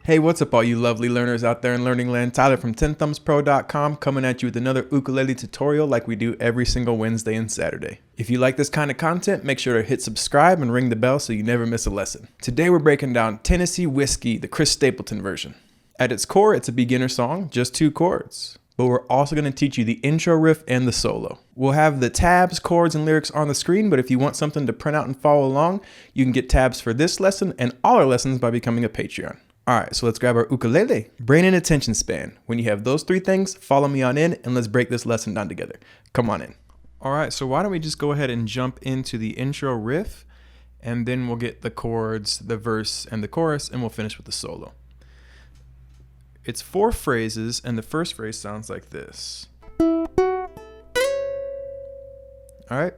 Hey, what's up all you lovely learners out there in Learning Land? Tyler from 10thumbspro.com coming at you with another ukulele tutorial like we do every single Wednesday and Saturday. If you like this kind of content, make sure to hit subscribe and ring the bell so you never miss a lesson. Today we're breaking down Tennessee Whiskey, the Chris Stapleton version. At its core, it's a beginner song, just 2 chords. But we're also going to teach you the intro riff and the solo. We'll have the tabs, chords, and lyrics on the screen, but if you want something to print out and follow along, you can get tabs for this lesson and all our lessons by becoming a Patreon. All right, so let's grab our ukulele. Brain and attention span. When you have those 3 things, follow me on in and let's break this lesson down together. Come on in. All right, so why don't we just go ahead and jump into the intro riff, and then we'll get the chords, the verse, and the chorus, and we'll finish with the solo. It's 4 phrases, and the first phrase sounds like this. All right.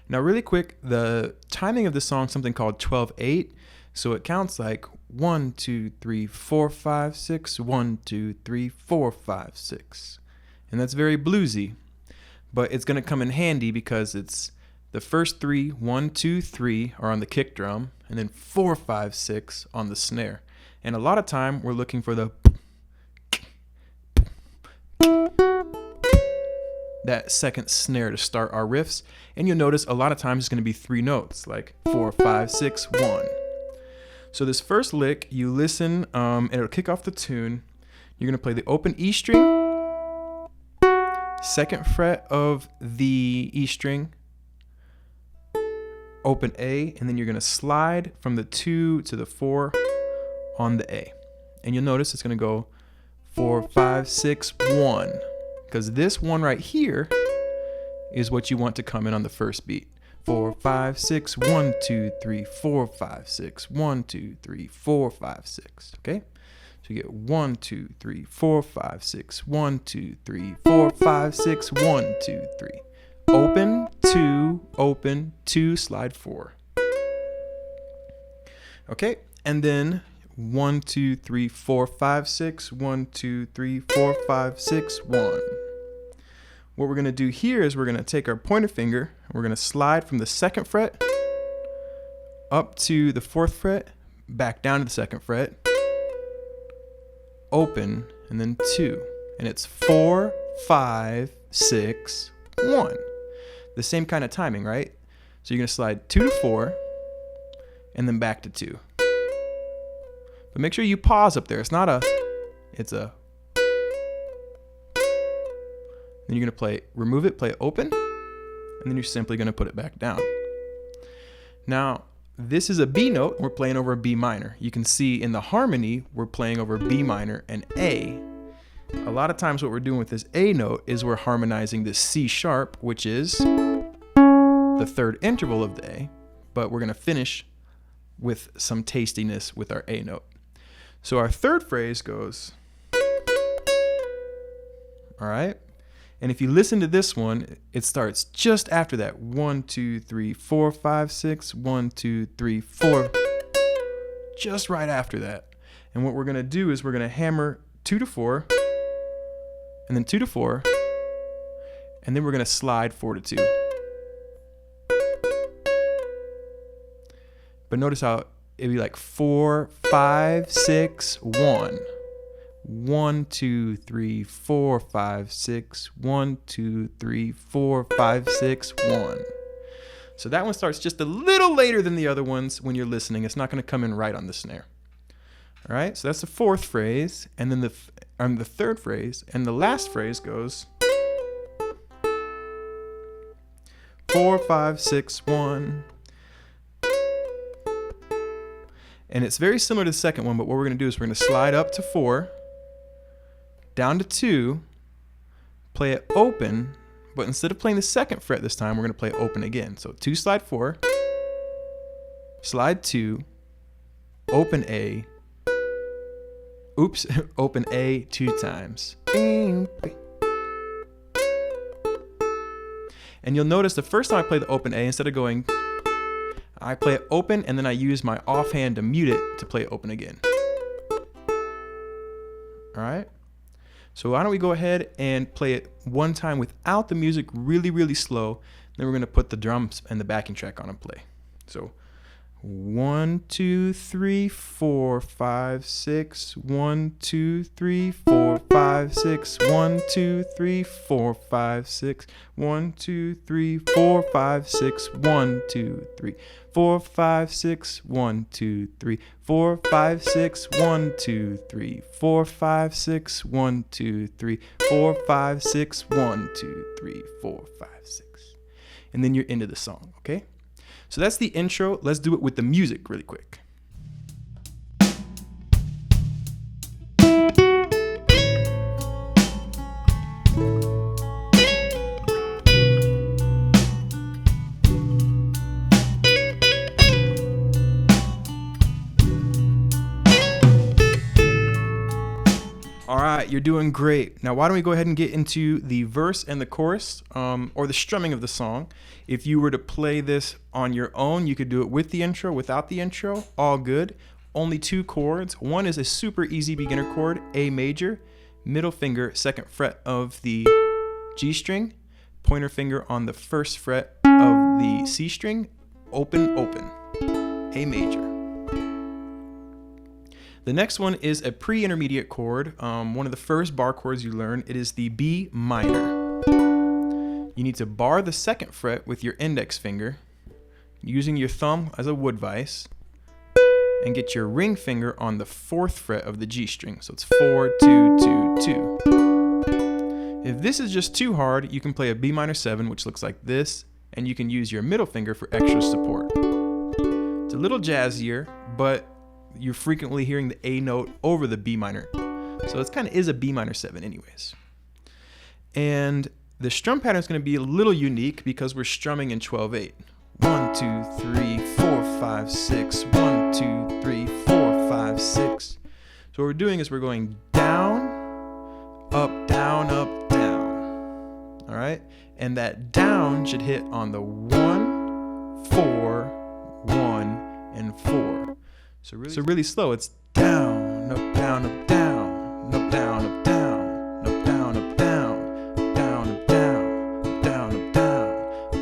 Now, really quick, the timing of this song is something called 12/8. So it counts like 1, 2, 3, 4, 5, 6, 1, 2, 3, 4, 5, 6. And that's very bluesy, but it's going to come in handy because it's the first 3, 1, 2, 3 are on the kick drum, and then 4, 5, 6 on the snare. And a lot of time we're looking for the that second snare to start our riffs. And you'll notice a lot of times it's going to be 3 notes, like 4, 5, 6, 1. So this first lick, you listen, and it'll kick off the tune. You're going to play the open E string, 2nd fret of the E string, open A, and then you're going to slide from the 2 to the 4 on the A. And you'll notice it's going to go 4, 5, 6, 1. Because this one right here is what you want to come in on the first beat. 4, 5, 6, 1, 2, 3, 4, 5, 6, 1, 2, 3, 4, 5, 6. Okay? So you get 1, 2, 3, 4, 5, 6, 1, 2, 3, 4, 5, 6, 1, 2, 3. Open 2, slide 4. Okay? And then 1, 2, 3, 4, 5, 6, 1, 2, 3, 4, 5, 6, 1. What we're going to do here is we're going to take our pointer finger, and we're going to slide from the 2nd fret up to the 4th fret, back down to the 2nd fret, open, and then 2. And it's 4, 5, 6, 1. The same kind of timing, right? So you're going to slide 2 to 4, and then back to 2. But make sure you pause up there. It's a. Then you're going to remove it, play open, and then you're simply going to put it back down. Now, this is a B note, and we're playing over a B minor. You can see in the harmony, we're playing over B minor and A. A lot of times what we're doing with this A note is we're harmonizing this C sharp, which is the 3rd interval of the A, but we're going to finish with some tastiness with our A note. So our 3rd phrase goes, all right? And if you listen to this one, it starts just after that. 1, 2, 3, 4, 5, 6, 1, 2, 3, 4. Just right after that. And what we're going to do is we're going to hammer 2 to 4, and then 2 to 4, and then we're going to slide 4 to 2. But notice how it'd be like 4, 5, 6, 1. 1, 2, 3, 4, 5, 6, 1, 2, 3, 4, 5, 6, 1. So that one starts just a little later than the other ones when you're listening. It's not going to come in right on the snare. All right, so that's the 4th phrase, and then the 3rd phrase, and the last phrase goes 4, 5, 6, 1. And it's very similar to the second one, but what we're going to do is we're going to slide up to 4, down to 2, play it open, but instead of playing the 2nd fret this time, we're going to play open again. So 2, slide 4, slide 2, open A, open A 2 times. And you'll notice the first time I play the open A, instead of going, I play it open, and then I use my offhand to mute it to play it open again. All right? So why don't we go ahead and play it one time without the music, really, really slow. Then we're going to put the drums and the backing track on and play. So 1, 2, 3, 4, 5, 6. 1, 2, 3, 4, 5, 6. 1, 2, 3, 4, 5, 6. 1, 2, 3, 4, 5, 6. 1, 2, 3, 4, 5, 6. 1, 2, 3, 4, 5, 6. 1, 2, 3, 4, 5, 6. 1, 2, 3, 4, 5, 6. 1, 2, 3, 4, 5, 6. And then you're into the song, okay? So that's the intro. Let's do it with the music really quick. All right, you're doing great. Now, why don't we go ahead and get into the verse and the chorus, or the strumming of the song. If you were to play this on your own, you could do it with the intro, without the intro, all good. Only 2 chords. One is a super easy beginner chord, A major, middle finger, 2nd fret of the G string, pointer finger on the 1st fret of the C string, open, open, A major. The next one is a pre-intermediate chord, one of the first bar chords you learn. It is the B minor. You need to bar the 2nd fret with your index finger, using your thumb as a wood vise, and get your ring finger on the 4th fret of the G string. So it's 4, 2, 2, 2. If this is just too hard, you can play a B minor 7, which looks like this, and you can use your middle finger for extra support. It's a little jazzier, but you're frequently hearing the A note over the B minor. So it kind of is a B minor 7 anyways. And the strum pattern is going to be a little unique because we're strumming in 12/8. 1, 2, 3, 4, 5, 6. 1, 2, 3, 4, 5, 6. So what we're doing is we're going down, up, down, up, down. All right? And that down should hit on the 1, 4, 1, and 4. So really slow. It's down, up, down, up, down, up, down, up, down, up, down, up, down, down, up, down, up, down, up, down, up,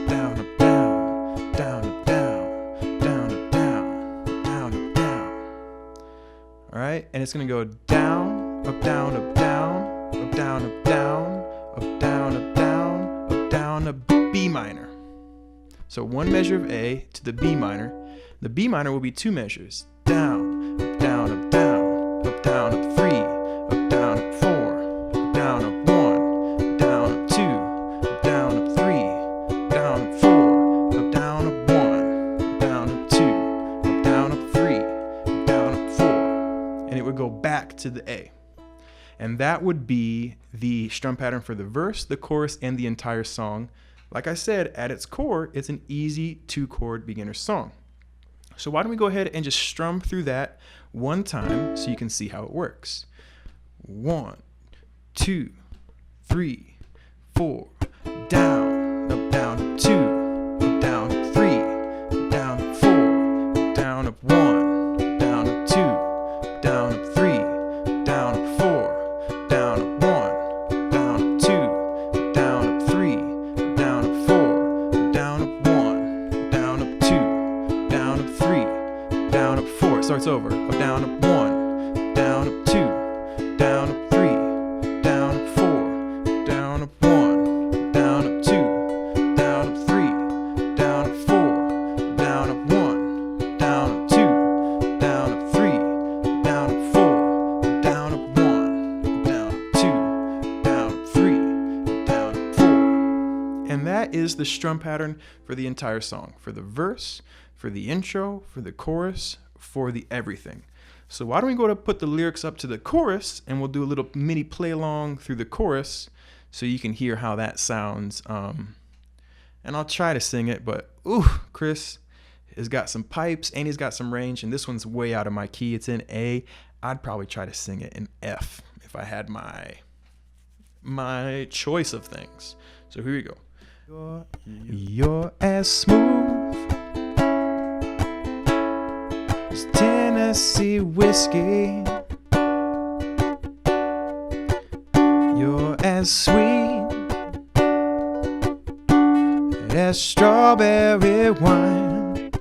down, up, down, down, up, down, down, up, down, down, up, down. All right, and it's gonna go down, up, down, up, down, up, down, up, down, up, down, up, down, up, down, up, B minor. So 1 measure of A to the B minor. The B minor will be 2 measures. Down, up, down, up, down, up, down, up, 3, up, down, up, 4, up, down, up, 1, up, down, up, 2, up, down, up, 3, up, down, up, 4, up, down, up, 1, up, down, up, 2, up, down, up, 3, up, down, up, 4. And it would go back to the A. And that would be the strum pattern for the verse, the chorus, and the entire song. Like I said, at its core, it's an easy 2-chord beginner song. So why don't we go ahead and just strum through that one time so you can see how it works. 1, 2, 3, 4. Down, up, down, up, 2, up, down, up, 3, up, down, up, 4, up, down, up, 1, up, down, up, 2, up, down, up, 3, up, down, up, 4, up, down, up, 1, up, down, up, 2, up, down, up, 3, up, down, up, 4, up, down, up, 1, up, down, up, 2, up, down, up, 3, up, down, up, 4. It starts over. Up, down, up, 1, up, down, up, 2, up, down, up, 3, up, down, up, 4, up, down, up, 1, up, down, up, 2, up, down, up, 3, up, down, up, 4, up, down, up, 1, up, down, up, 2, up, down, up, 3, up, down, up, 4, up, down, up, 1, up, down, up, 2, up, down, up, 3, up, down, up, 4. And that is the strum pattern for the entire song, for the verse, for the intro, for the chorus, for the everything. So why don't we go to put the lyrics up to the chorus, and we'll do a little mini play along through the chorus so you can hear how that sounds. And I'll try to sing it, but Chris has got some pipes and he's got some range, and this one's way out of my key. It's in A. I'd probably try to sing it in F if I had my choice of things. So here we go. You're as smooth as Tennessee whiskey. You're as sweet as strawberry wine.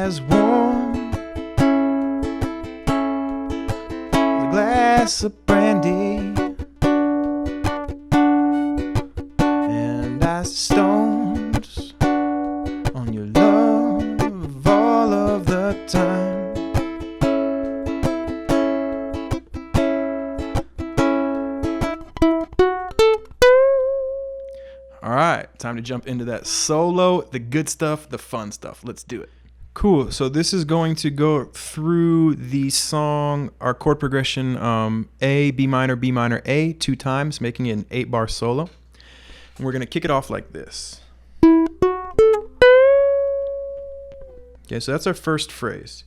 as warm as a glass of brandy, and ice stones on your love all of the time. All right, time to jump into that solo, the good stuff, the fun stuff. Let's do it. Cool. So this is going to go through the song, our chord progression, A, B minor, A 2 times, making it an 8-bar solo. And we're going to kick it off like this. Okay, so that's our first phrase.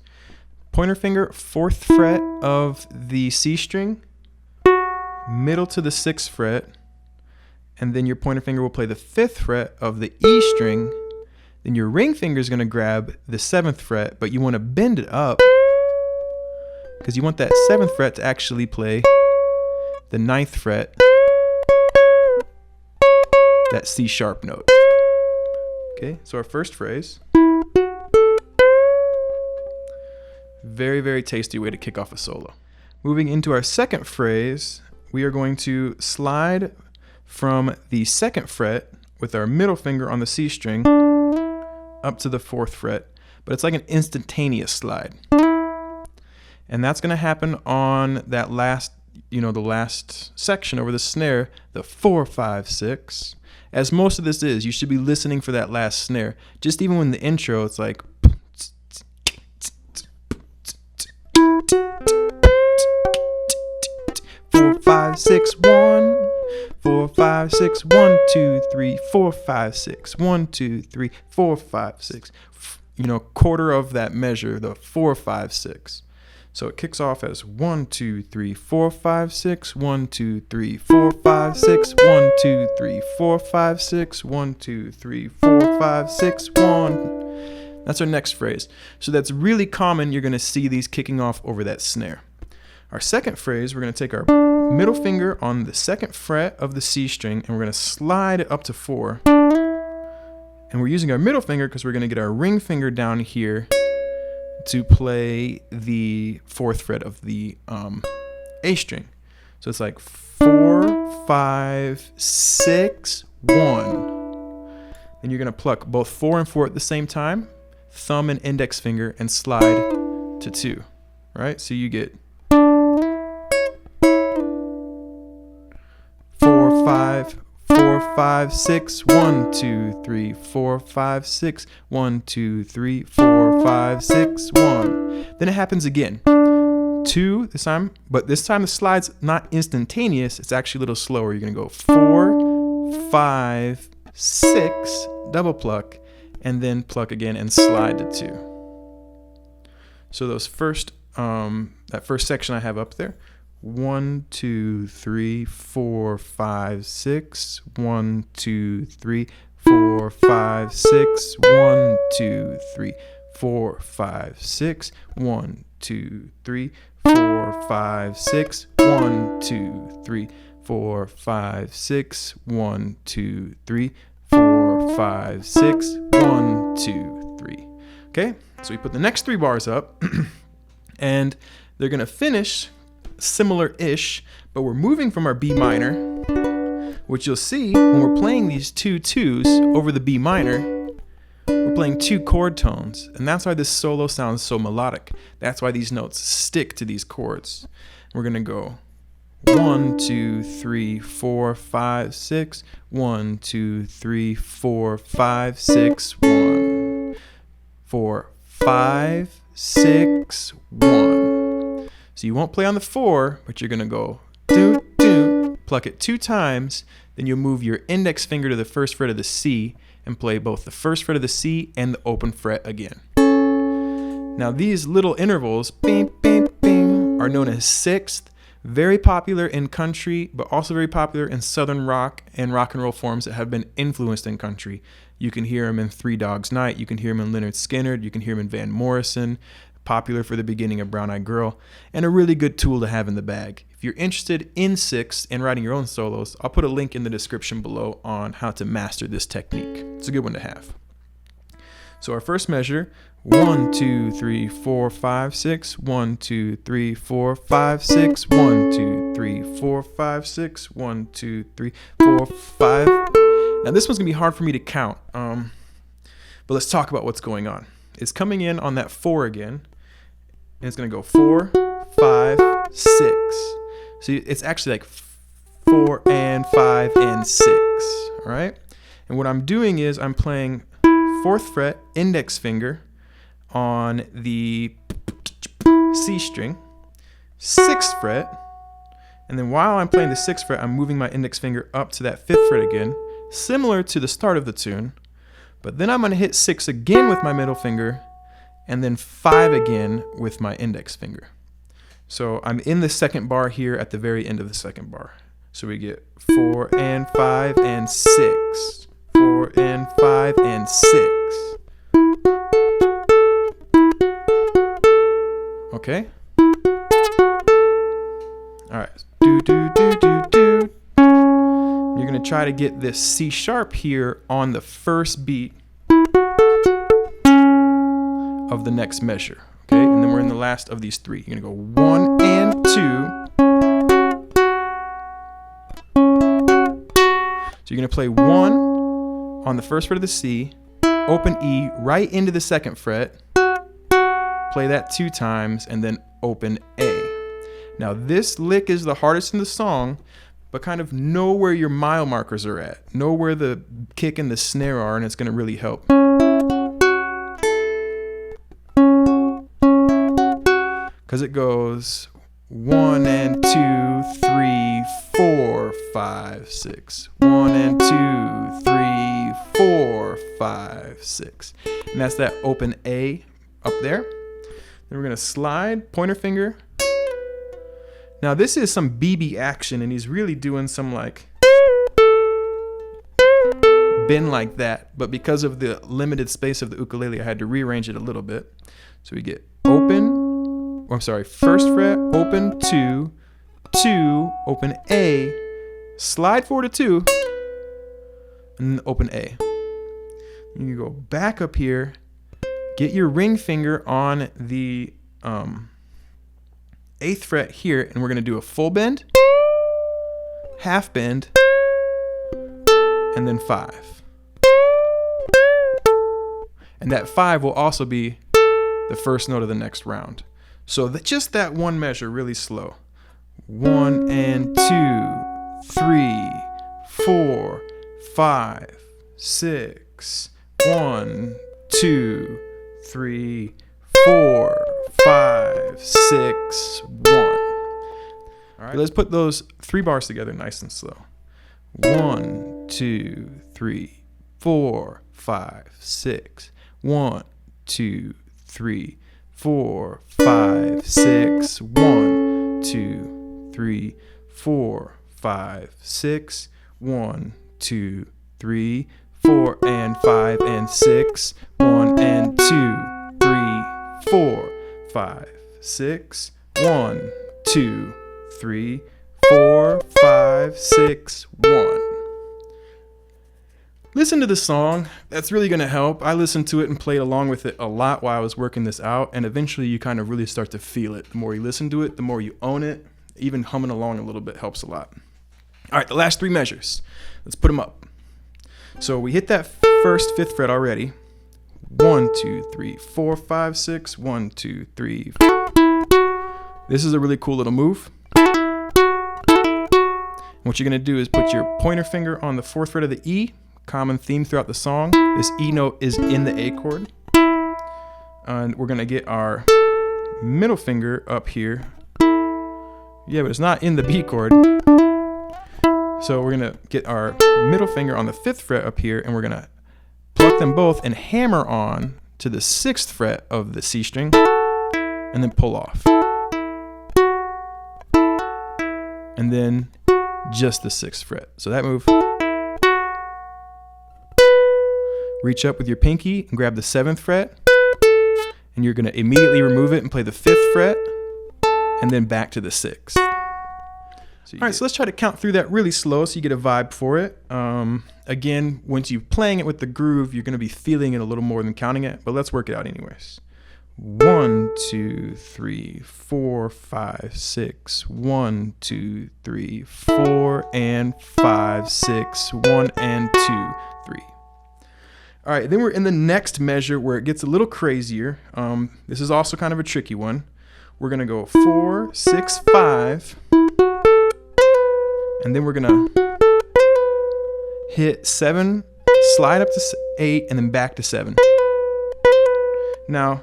Pointer finger, 4th fret of the C string, middle to the 6th fret, and then your pointer finger will play the 5th fret of the E string. Then your ring finger is going to grab the 7th fret, but you want to bend it up because you want that 7th fret to actually play the 9th fret, that C sharp note. Okay, so our first phrase. Very, very tasty way to kick off a solo. Moving into our second phrase, we are going to slide from the 2nd fret with our middle finger on the C string up to the 4th fret, but it's like an instantaneous slide. And that's going to happen on that last, the last section over the snare, the 4, 5, 6. As most of this is, you should be listening for that last snare. Just even when the intro, it's like 4, 5, 6, 1. 4, 5, 6, 1, 2, 3, 4, 5, 6, 1, 2, 3, 4, 5, 6. Quarter of that measure, the 4, 5, 6. So it kicks off as 1, 2, 3, 4, 5, 6, 1, 2, 3, 4, 5, 6, 1, 2, 3, 4, 5, 6, 1, 2, 3, 4, 5, 6, 1. That's our next phrase. So that's really common. You're going to see these kicking off over that snare. Our second phrase, we're going to take our middle finger on the 2nd fret of the C string, and we're going to slide it up to 4. And we're using our middle finger because we're going to get our ring finger down here to play the 4th fret of the A string. So it's like 4, 5, 6, 1. Then you're going to pluck both 4 and 4 at the same time, thumb and index finger, and slide to 2. Right? So you get 4, 5, 4, 5, 6, 1, 2, 3, 4, 5, 6, 1, 2, 3, 4, 5, 6, 1. Then it happens again. 2 this time, but this time the slide's not instantaneous. It's actually a little slower. You're going to go 4, 5, 6, double pluck, and then pluck again and slide to 2. So those that first section I have up there. 1, 2, 3, 4, 5, 6. 1, 2, 3, 4, 5, 6. 1, 2, 3, 4, 5, 6. 1, 2, 3, 4, 5, 6. 1, 2, 3, 4, 5, 6. 1, 2, 3, 4, 5, 6. 1, 2, 3. Okay, so we put the next 3 bars up, and they're gonna finish similar-ish, but we're moving from our B minor, which you'll see when we're playing these 2 2s over the B minor, we're playing 2 chord tones, and that's why this solo sounds so melodic. That's why these notes stick to these chords. We're gonna go 1, 2, 3, 4, 5, 6. 1, 2, 3, 4, 5, 6, 1. 4, 5, 6, 1. So you won't play on the 4, but you're going to go do, do, pluck it 2 times, then you'll move your index finger to the 1st fret of the C and play both the 1st fret of the C and the open fret again. Now these little intervals, bing, bing, bing, are known as sixth, very popular in country, but also very popular in Southern rock and rock and roll forms that have been influenced in country. You can hear them in Three Dogs Night, you can hear them in Lynyrd Skynyrd, you can hear them in Van Morrison, popular for the beginning of Brown Eyed Girl, and a really good tool to have in the bag. If you're interested in sixths and writing your own solos, I'll put a link in the description below on how to master this technique. It's a good one to have. So our first measure, 1, 2, 3, 4, 5, 6, 1, 2, 3, 4, 5, 6, 1, 2, 3, 4, 5, 6, 1, 2, 3, 4, 5. Now this one's gonna be hard for me to count, but let's talk about what's going on. It's coming in on that 4 again, and it's gonna go 4, 5, 6. So it's actually like 4 and 5 and 6, all right? And what I'm doing is I'm playing 4th fret, index finger on the C string, 6th fret, and then while I'm playing the 6th fret, I'm moving my index finger up to that 5th fret again, similar to the start of the tune, but then I'm gonna hit 6 again with my middle finger, and then 5 again with my index finger. So I'm in the second bar here at the very end of the second bar. So we get 4 and 5 and 6. 4 and 5 and 6. Okay? Alright. Do, do, do, do, do. You're going to try to get this C sharp here on the first beat of the next measure. Okay? And then we're in the last of these 3. You're going to go 1 and 2. So you're going to play 1 on the first fret of the C, open E right into the 2nd fret, play that 2 times, and then open A. Now this lick is the hardest in the song, but kind of know where your mile markers are at. Know where the kick and the snare are, and it's going to really help. Because it goes 1 and 2, 3, 4, 5, 6. 1 and 2, 3, 4, 5, 6. And that's that open A up there. Then we're going to slide, pointer finger. Now this is some BB action, and he's really doing some like bend like that. But because of the limited space of the ukulele, I had to rearrange it a little bit. So we get open, or I'm sorry, first fret, open 2, 2, open A, slide 4 to 2, and then open A. You can go back up here, get your ring finger on the 8th fret here, and we're going to do a full bend, half bend, and then 5. And that 5 will also be the first note of the next round. So just that one measure really slow. 1 and 2, 3, 4, 5, 6. 1, 2, 3, 4, 5, 6, 1. All right, let's put those 3 bars together nice and slow. 1, 2, 3, 4, 5, 6. 1, 2, 3, 4, 5, 6. 1, 2, 3, 4, 5, 6. 1, 2, 3, 4 and 5 and 6. 1 and 2, 3, 4, 5, 6. 1, 2, 3, 4, 5, 6, 1. Listen to the song. That's really going to help. I listened to it and played along with it a lot while I was working this out, and eventually you kind of really start to feel it. The more you listen to it, the more you own it. Even humming along a little bit helps a lot. All right, the last 3 measures. Let's put them up. So we hit that first 5th fret already. 1, 2, 3, 4, 5, 6. 1, 2, 3. This is a really cool little move. What you're going to do is put your pointer finger on the 4th fret of the E, common theme throughout the song. This E note is in the A chord. And we're going to get our middle finger up here. Yeah, but it's not in the B chord. So we're going to get our middle finger on the 5th fret up here, and we're going to pluck them both and hammer on to the 6th fret of the C string, and then pull off. And then just the 6th fret. So that move. Reach up with your pinky and grab the 7th fret, and you're going to immediately remove it and play the 5th fret, and then back to the 6th. So All right, so let's try to count through that really slow so you get a vibe for it. Again, once you're playing it with the groove, you're going to be feeling it a little more than counting it, but let's work it out anyways. 1, 2, 3, 4, 5, 6. 1, 2, 3, 4, and 5, 6. 1 and 2, 3. All right, then we're in the next measure where it gets a little crazier. This is also kind of a tricky one. We're going to go 4, 6, 5. And then we're going to hit 7, slide up to 8, and then back to 7. Now,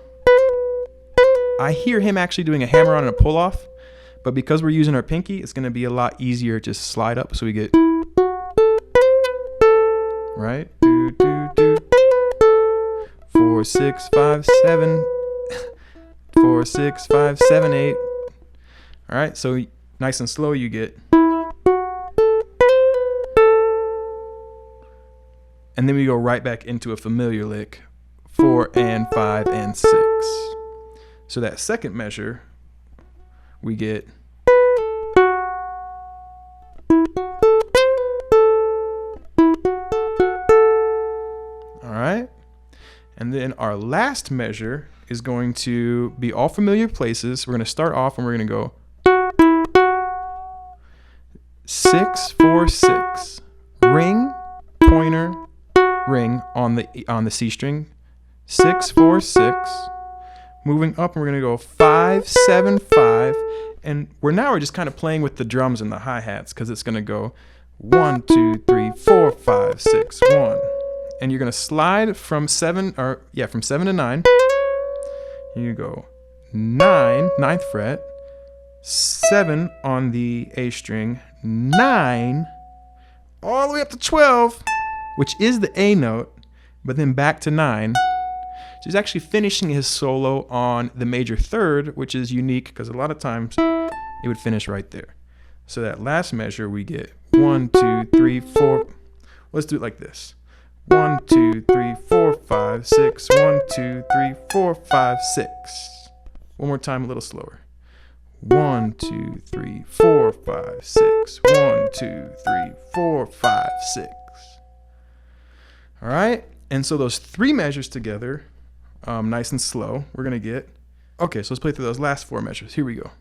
I hear him actually doing a hammer on and a pull off, but because we're using our pinky, it's going to be a lot easier to slide up. So we get, right? 2, 2, 2. 4, 6, 5, 7. 4, 6, 5, 7, 8. All right, so nice and slow you get. And then we go right back into a familiar lick, 4 and 5 and 6. So that second measure, we get all right. And then our last measure is going to be all familiar places. We're going to start off and we're going to go 6, 4, 6. Ring, pointer, ring on the C string. 6, 4, 6. Moving up, and we're going to go 5, 7, 5. And we're just kind of playing with the drums and the hi-hats because it's going to go 1, 2, 3, 4, 5, 6, 1. And you're going to slide from 7 to 9. You go 9, 9th fret, 7 on the A string, 9, all the way up to 12, which is the A note, but then back to 9. So he's actually finishing his solo on the major third, which is unique because a lot of times it would finish right there. So that last measure we get 1, 2, 3, 4. Let's do it like this. 1, 2, 3, 4, 5, 6. 1, 2, 3, 4, 5, 6. One more time, a little slower. 1, 2, 3, 4, 5, 6. 1, 2, 3, 4, 5, 6. All right. And so those three measures together, nice and slow, we're going to get. Okay, so let's play through those last 4 measures. Here we go.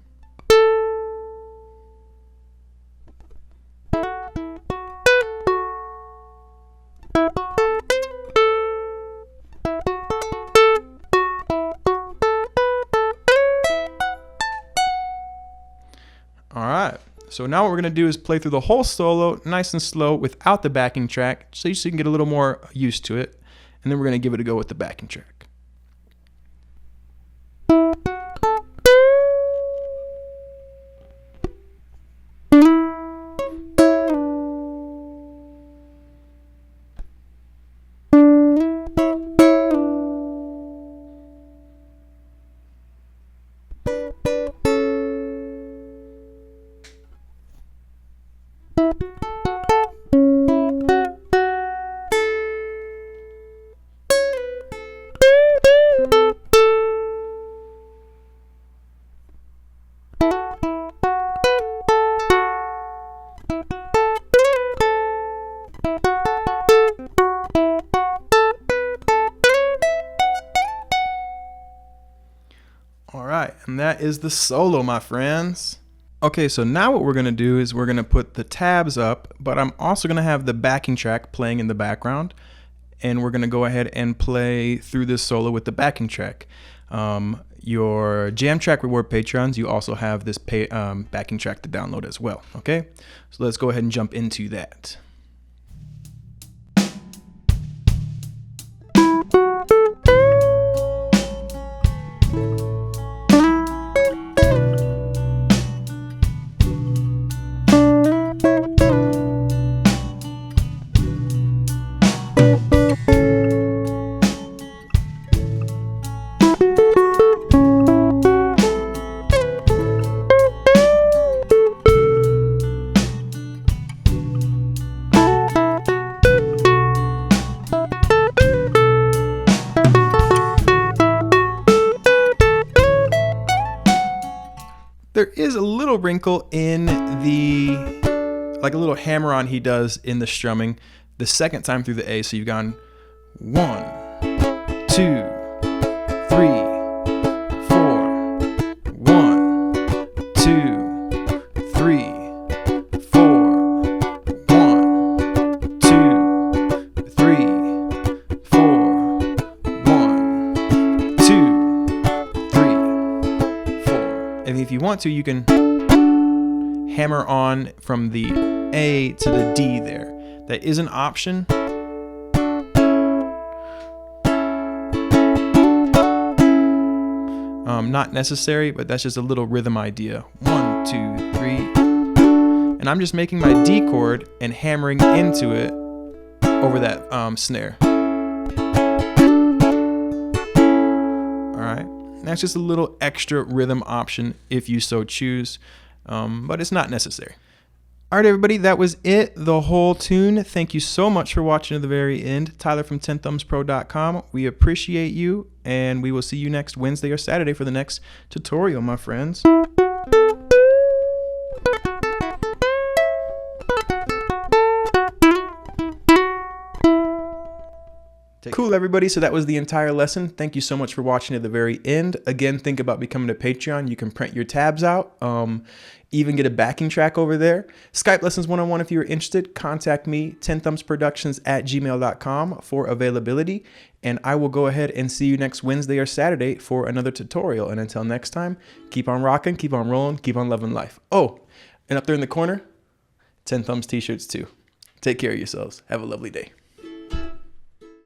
All right. So now what we're going to do is play through the whole solo nice and slow without the backing track so you can get a little more used to it. And then we're going to give it a go with the backing track. All right, and that is the solo, my friends. Okay, so now what we're gonna do is we're gonna put the tabs up, but I'm also gonna have the backing track playing in the background, and we're gonna go ahead and play through this solo with the backing track. Your Jam Track Reward Patrons, you also have this backing track to download as well, okay? So let's go ahead and jump into that. There is a little wrinkle in the, like a little hammer on he does in the strumming the second time through the A. So you've gone 1, 2, 3, 4, 1, 2, 3, 4, 1, 2, 3, 4, 1, 2, 3, 4. And if you want to, you can hammer on from the A to the D there. That is an option. Not necessary, but that's just a little rhythm idea. 1, 2, 3. And I'm just making my D chord and hammering into it over that snare. All right. That's just a little extra rhythm option if you so choose, but it's not necessary. All right, everybody, that was it, the whole tune. Thank you so much for watching to the very end. Tyler from 10thumbspro.com. We appreciate you, and we will see you next Wednesday or Saturday for the next tutorial, my friends. Cool, everybody. So that was the entire lesson. Thank you so much for watching to the very end. Again, think about becoming a Patreon. You can print your tabs out, even get a backing track over there. Skype lessons 101 if you're interested. Contact me, 10thumbsproductions@gmail.com for availability. And I will go ahead and see you next Wednesday or Saturday for another tutorial. And until next time, keep on rocking, keep on rolling, keep on loving life. Oh, and up there in the corner, 10 Thumbs t-shirts too. Take care of yourselves. Have a lovely day.